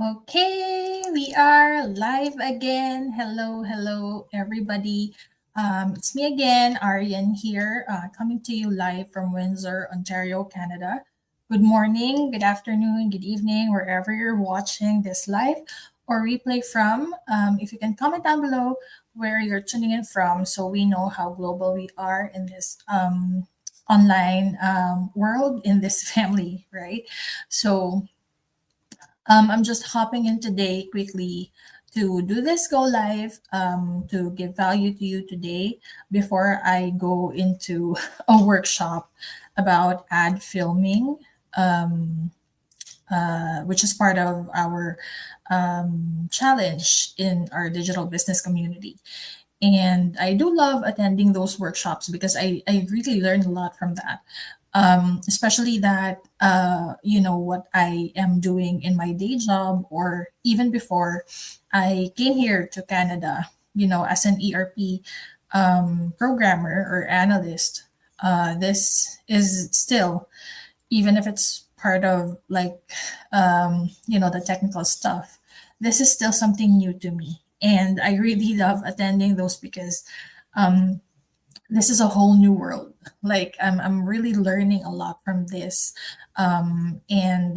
Okay, we are live again. Hello, hello, everybody. It's me again, Aryan here, coming to you live from Windsor, Ontario, Canada. Good morning, good afternoon, good evening, wherever you're watching this live or replay from. If you can comment down below where you're tuning in from so we know how global we are in this online world, in this family, right? So, I'm just hopping in today quickly to do this go live to give value to you today before I go into a workshop about ad filming, um, which is part of our challenge in our digital business community. And I do love attending those workshops because I really learned a lot from that. Especially that, what I am doing in my day job, or even before I came here to Canada, as an ERP programmer or analyst. This is still, even if it's part of like the technical stuff, this is still something new to me, and I really love attending those because um this is a whole new world. Like I'm really learning a lot from this, and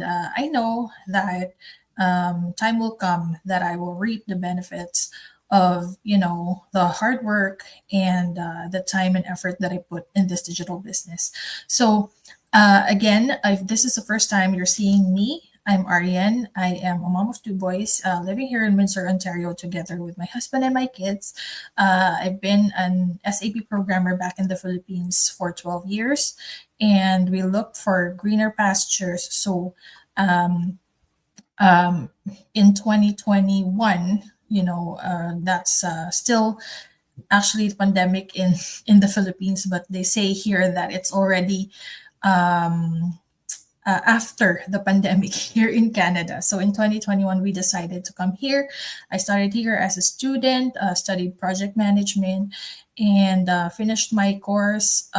I know that time will come that I will reap the benefits of the hard work and the time and effort that I put in this digital business. So again, if this is the first time you're seeing me, I'm Ariane. I am a mom of two boys, living here in Windsor, Ontario, together with my husband and my kids. I've been an SAP programmer back in the Philippines for 12 years, and we look for greener pastures. So, um, um, in 2021, that's still actually the pandemic in the Philippines, but they say here that it's already um, after the pandemic here in Canada. So in 2021, we decided to come here. I started here as a student, studied project management, and finished my course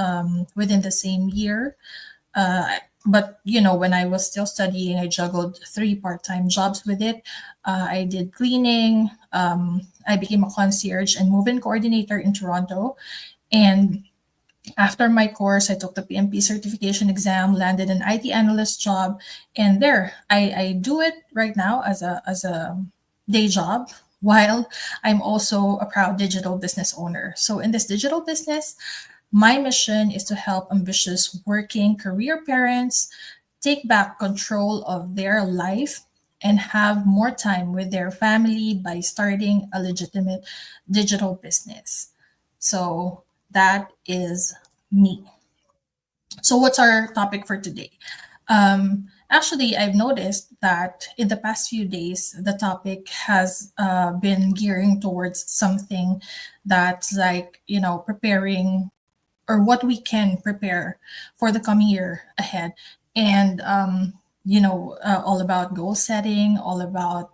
within the same year. But when I was still studying, I juggled three part-time jobs with it. I did cleaning. I became a concierge and move-in coordinator in Toronto. And after my course, I took the PMP certification exam, landed an IT analyst job, and there I do it right now as a day job while I'm also a proud digital business owner. So in this digital business, my mission is to help ambitious working career parents take back control of their life and have more time with their family by starting a legitimate digital business. So that is me. So, what's our topic for today? Actually, I've noticed that in the past few days, the topic has been gearing towards something that's like, preparing, or what we can prepare for the coming year ahead. And, all about goal setting, all about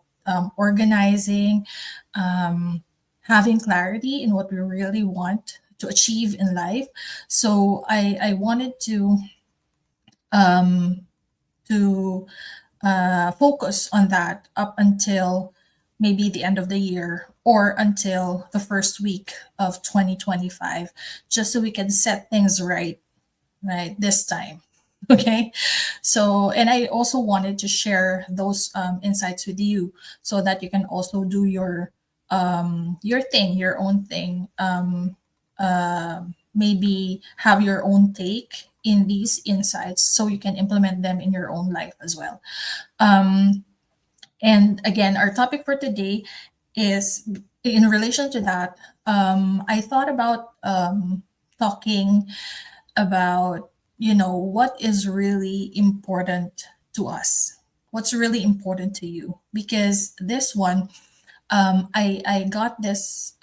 organizing, um, having clarity in what we really want to achieve in life. So I wanted um, to focus on that up until maybe the end of the year or until the first week of 2025, just so we can set things right this time. Okay. So, and I also wanted to share those insights with you so that you can also do your thing, your own thing. Maybe have your own take in these insights so you can implement them in your own life as well. Um, and again, our topic for today is in relation to that. I thought about talking about what is really important to us, what's really important to you, because this one, I got this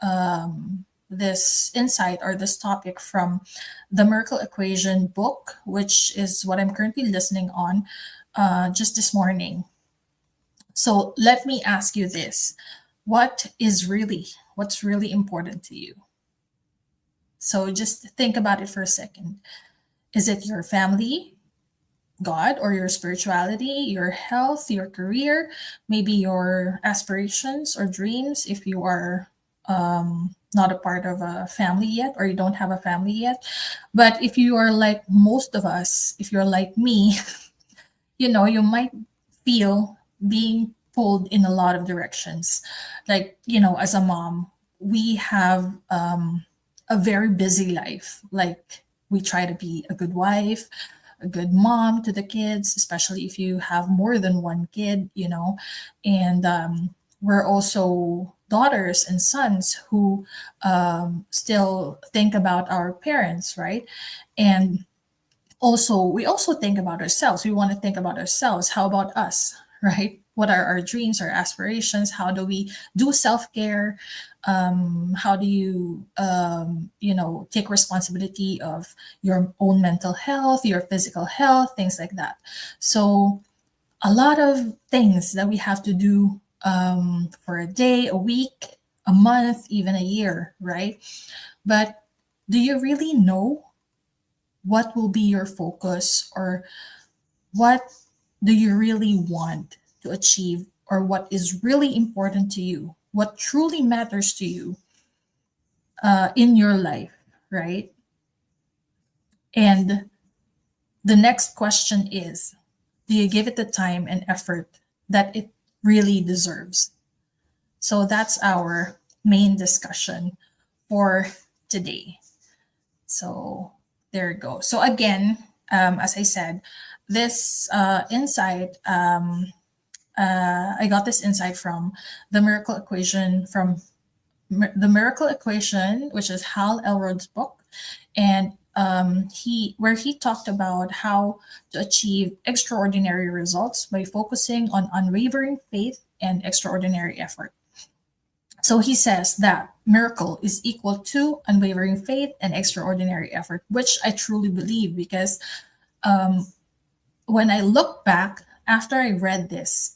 insight or this topic from the Merkle Equation book, which is what I'm currently listening on just this morning. So let me ask you this: what's really important to you? So just think about it for a second. Is it your family? God or your spirituality, your health, your career, maybe your aspirations or dreams if you are not a part of a family yet or you don't have a family yet. But if you are like most of us, if you're like me, you might feel being pulled in a lot of directions. Like, as a mom, we have a very busy life. Like, we try to be a good wife, a good mom to the kids, especially if you have more than one kid. And we're also daughters and sons who still think about our parents, right? And also we also think about ourselves. We want to think about ourselves. How about us, right? What are our dreams, our aspirations? How do we do self-care? How do you take responsibility of your own mental health, your physical health, things like that. So a lot of things that we have to do for a day, a week, a month, even a year, right? But do you really know what will be your focus, or what do you really want to achieve, or what is really important to you, what truly matters to you in your life, right? And the next question is, do you give it the time and effort that it really deserves? So that's our main discussion for today. So there you go. So again, as I said, this insight, I got this insight from the Miracle Equation, the Miracle Equation, which is Hal Elrod's book, and he talked about how to achieve extraordinary results by focusing on unwavering faith and extraordinary effort. So he says that miracle is equal to unwavering faith and extraordinary effort, which I truly believe because when I look back after I read this,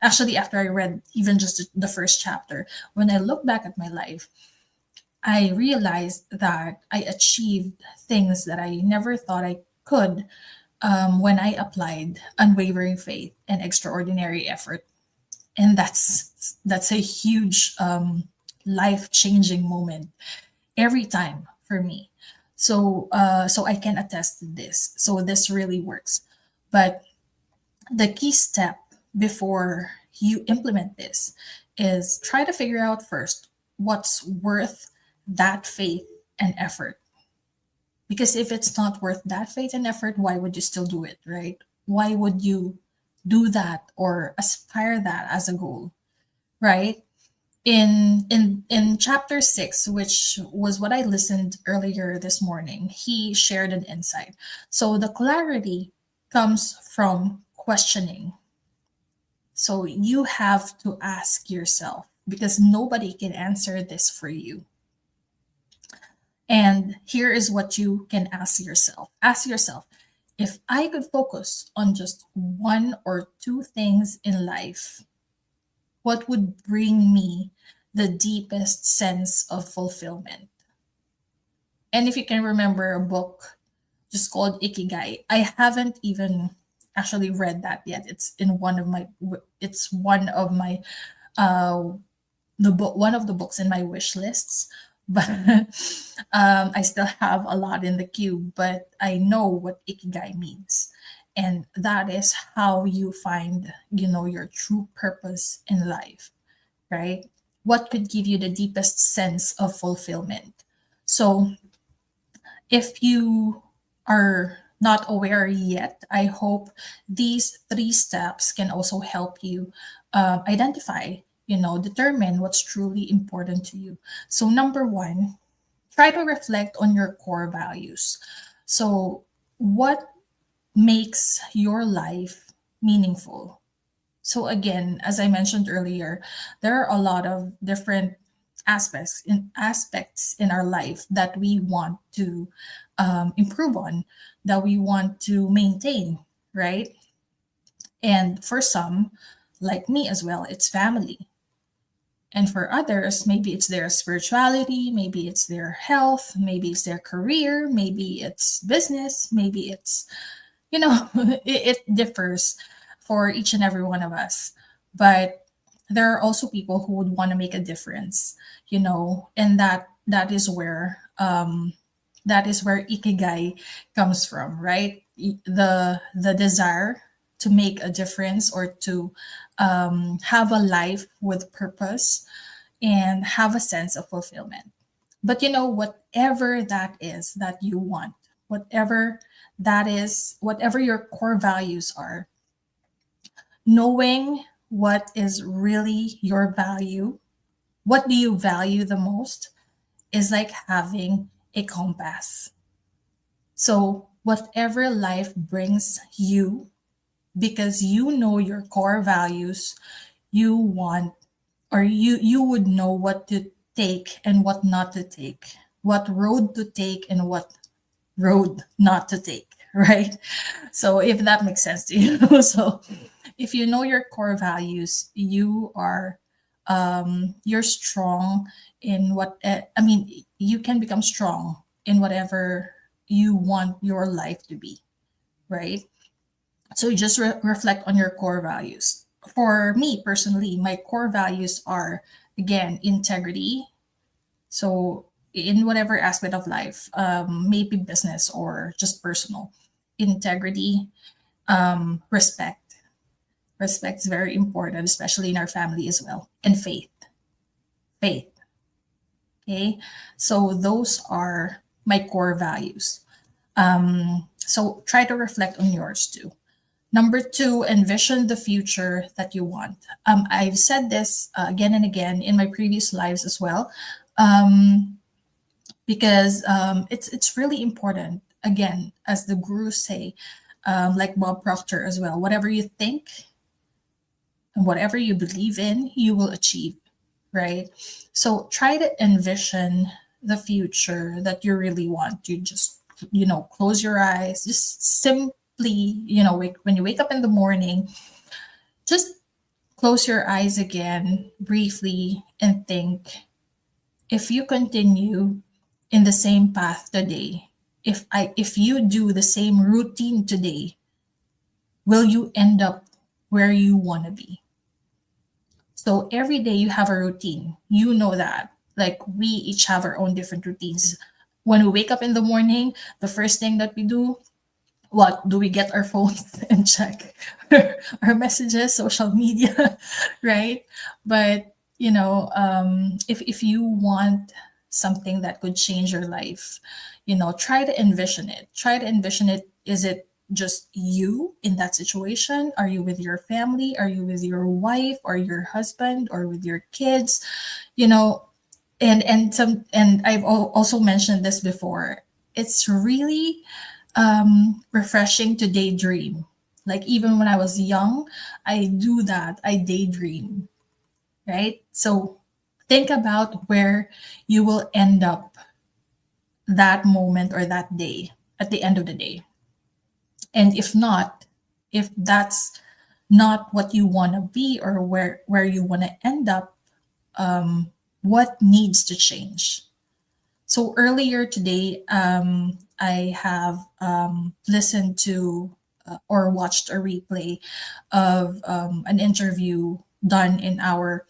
actually, after I read even just the first chapter, when I look back at my life, I realized that I achieved things that I never thought I could when I applied unwavering faith and extraordinary effort. And that's a huge life changing moment every time for me. So I can attest to this. So this really works. But the key step before you implement this is try to figure out first what's worth that faith and effort. Because if it's not worth that faith and effort, why would you still do it, right? Why would you do that or aspire that as a goal, right? In chapter 6, which was what I listened earlier this morning, he shared an insight. So the clarity comes from questioning. So you have to ask yourself, because nobody can answer this for you. And here is what you can ask yourself. Ask yourself, if I could focus on just one or two things in life, what would bring me the deepest sense of fulfillment? And if you can remember a book just called Ikigai, I haven't even actually read that yet. It's one of my uh one of the books in my wish lists. But I still have a lot in the queue, but I know what Ikigai means. And that is how you find, your true purpose in life, right? What could give you the deepest sense of fulfillment? So, if you are not aware yet, I hope these three steps can also help you identify, determine what's truly important to you. So, number one, try to reflect on your core values. So, what makes your life meaningful? So again, as I mentioned earlier, there are a lot of different aspects in our life that we want to improve on, that we want to maintain, right? And for some, like me as well, it's family. And for others, maybe it's their spirituality, maybe it's their health, maybe it's their career, maybe it's business, maybe it's it differs for each and every one of us. But there are also people who would want to make a difference, and that is where ikigai comes from, right? The desire to make a difference, or to have a life with purpose and have a sense of fulfillment. But whatever that is that you want, whatever that is, whatever your core values are, knowing what is really your value, what do you value the most, is like having a compass. So, whatever life brings you, because you know your core values, you want, or you would know what to take and what not to take, what road to take and what road not to take, right? So if that makes sense to you. So if you know your core values, you're strong in you can become strong in whatever you want your life to be, right? So just reflect on your core values. For me personally, my core values are, again, integrity. So in whatever aspect of life, maybe business or just personal, integrity, respect. Respect is very important, especially in our family as well. And faith. Faith. Okay. So those are my core values. So try to reflect on yours too. Number two, envision the future that you want. I've said this again and again in my previous lives as well, because it's really important. Again, as the gurus say, like Bob Proctor as well, whatever you think and whatever you believe in, you will achieve, right? So try to envision the future that you really want. You just, close your eyes, just simply, when you wake up in the morning, just close your eyes again briefly and think, if you continue in the same path today, if you do the same routine today, will you end up where you want to be? So every day you have a routine. You know that. Like, we each have our own different routines. When we wake up in the morning, the first thing that we do, what do we get our phones and check our messages, social media, right? But if you want something that could change your life, try to envision it. Try to envision it. Is it just you in that situation? Are you with your family? Are you with your wife or your husband or with your kids? You know, and I've also mentioned this before. It's really refreshing to daydream. Like, even when I was young, I do that. I daydream, right? So think about where you will end up that moment or that day at the end of the day. And if not, if that's not what you want to be, or where you want to end up, what needs to change? So earlier today, I have listened to or watched a replay of an interview done in our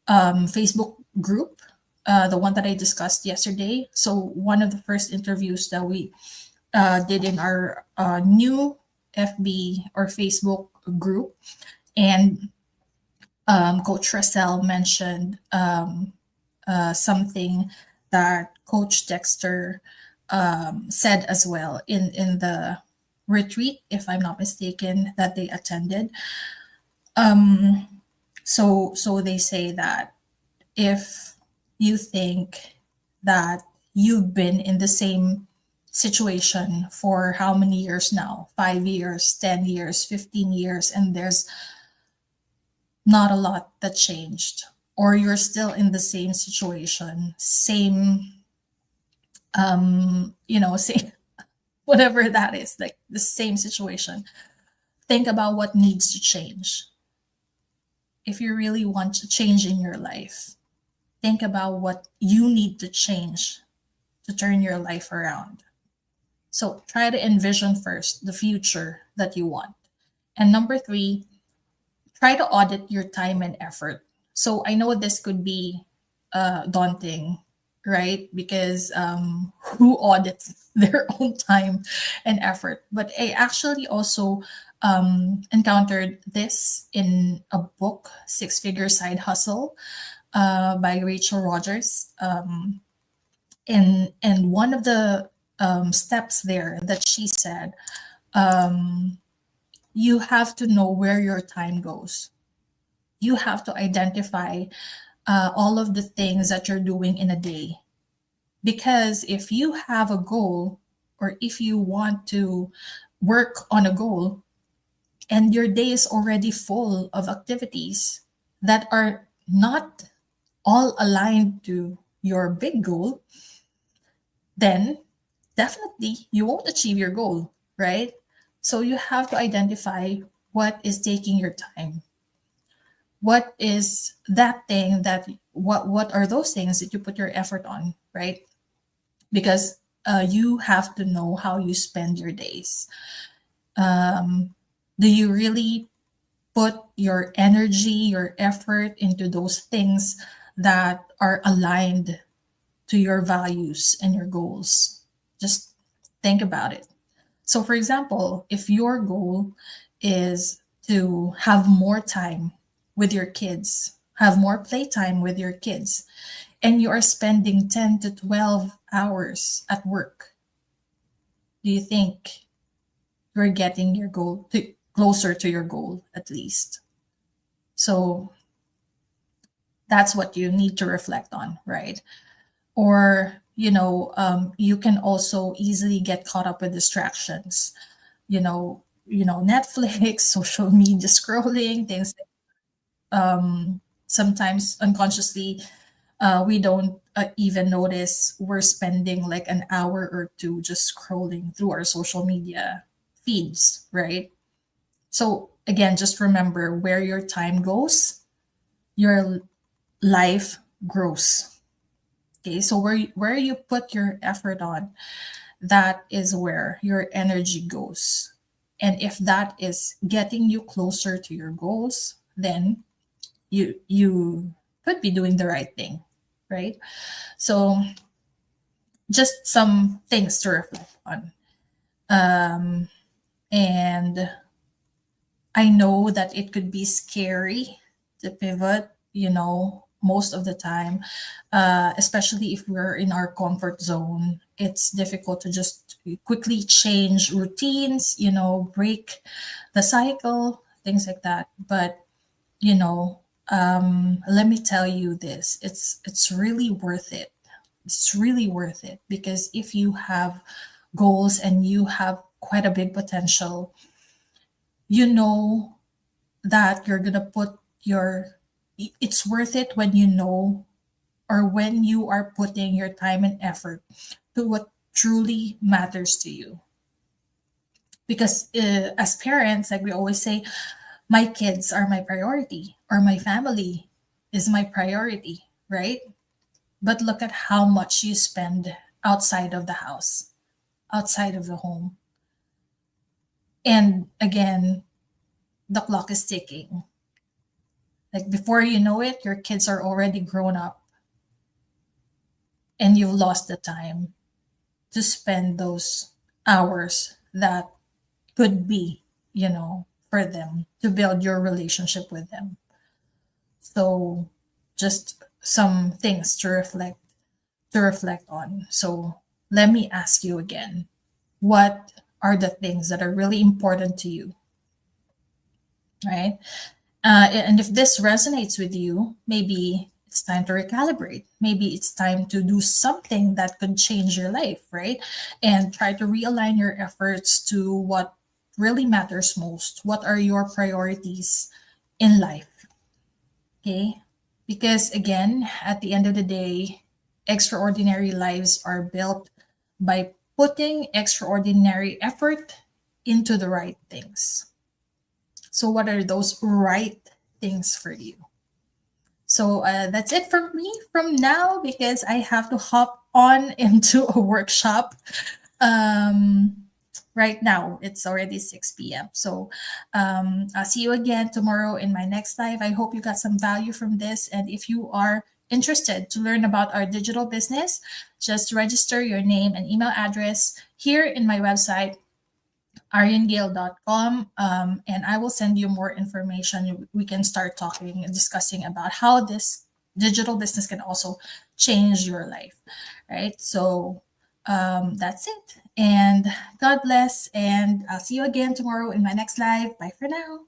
Facebook group, the one that I discussed yesterday. So one of the first interviews that we did in our new FB or Facebook group, and Coach Russell mentioned something that Coach Dexter said as well in the retreat, if I'm not mistaken, that they attended. So they say that if you think that you've been in the same situation for how many years now, 5 years, 10 years, 15 years, and there's not a lot that changed, or you're still in the same situation, same whatever that is, like the same situation, think about what needs to change. If you really want to change in your life, think about what you need to change to turn your life around. So try to envision first the future that you want. And number three, try to audit your time and effort. So I know this could be daunting, right? Because who audits their own time and effort? But I actually also encountered this in a book, Six Figure Side Hustle, by Rachel Rogers. And one of the steps there that she said, you have to know where your time goes. You have to identify all of the things that you're doing in a day. Because if you have a goal, or if you want to work on a goal, and your day is already full of activities that are not all aligned to your big goal, then definitely you won't achieve your goal, right? So you have to identify what is taking your time. What is that thing that what are those things that you put your effort on, right? Because you have to know how you spend your days. Do you really put your energy, your effort into those things that are aligned to your values and your goals? Just think about it. So, for example, if your goal is to have more time with your kids, have more playtime with your kids, and you are spending 10 to 12 hours at work, do you think you're getting your goal closer to your goal at least? So, that's what you need to reflect on, right? Or, you can also easily get caught up with distractions, Netflix, social media scrolling, things like, sometimes unconsciously, we don't even notice we're spending like an hour or two just scrolling through our social media feeds, right? So again, just remember, where your time goes, your life grows. Okay, so where you put your effort on, that is where your energy goes. And if that is getting you closer to your goals, then you could be doing the right thing, right? So just some things to reflect on. And I know that it could be scary to pivot, most of the time, especially if we're in our comfort zone. It's difficult to just quickly change routines, break the cycle, things like that. But, let me tell you this, it's really worth it. It's really worth it, because if you have goals and you have quite a big potential, you know that you're gonna put your it's worth it when you know, or when you are putting your time and effort to what truly matters to you. Because as parents, like we always say, my kids are my priority, or my family is my priority, right? But look at how much you spend outside of the house, outside of the home. And again, the clock is ticking. Like before you know it, your kids are already grown up, and you've lost the time to spend those hours that could be, for them, to build your relationship with them. So just some things to reflect on. So let me ask you again, what are the things that are really important to you, right? And if this resonates with you, maybe it's time to recalibrate. Maybe it's time to do something that could change your life, right? And try to realign your efforts to what really matters most. What are your priorities in life? Okay. Because again, at the end of the day, extraordinary lives are built by putting extraordinary effort into the right things. So, what are those right things for you? So, that's it from me from now, because I have to hop on into a workshop. Um, right now, it's already 6 p.m. So I'll see you again tomorrow in my next live. I hope you got some value from this. And if you are interested to learn about our digital business, just register your name and email address here in my website, ariangale.com, and I will send you more information. We can start talking and discussing about how this digital business can also change your life, right? So that's it. And God bless. And I'll see you again tomorrow in my next live. Bye for now.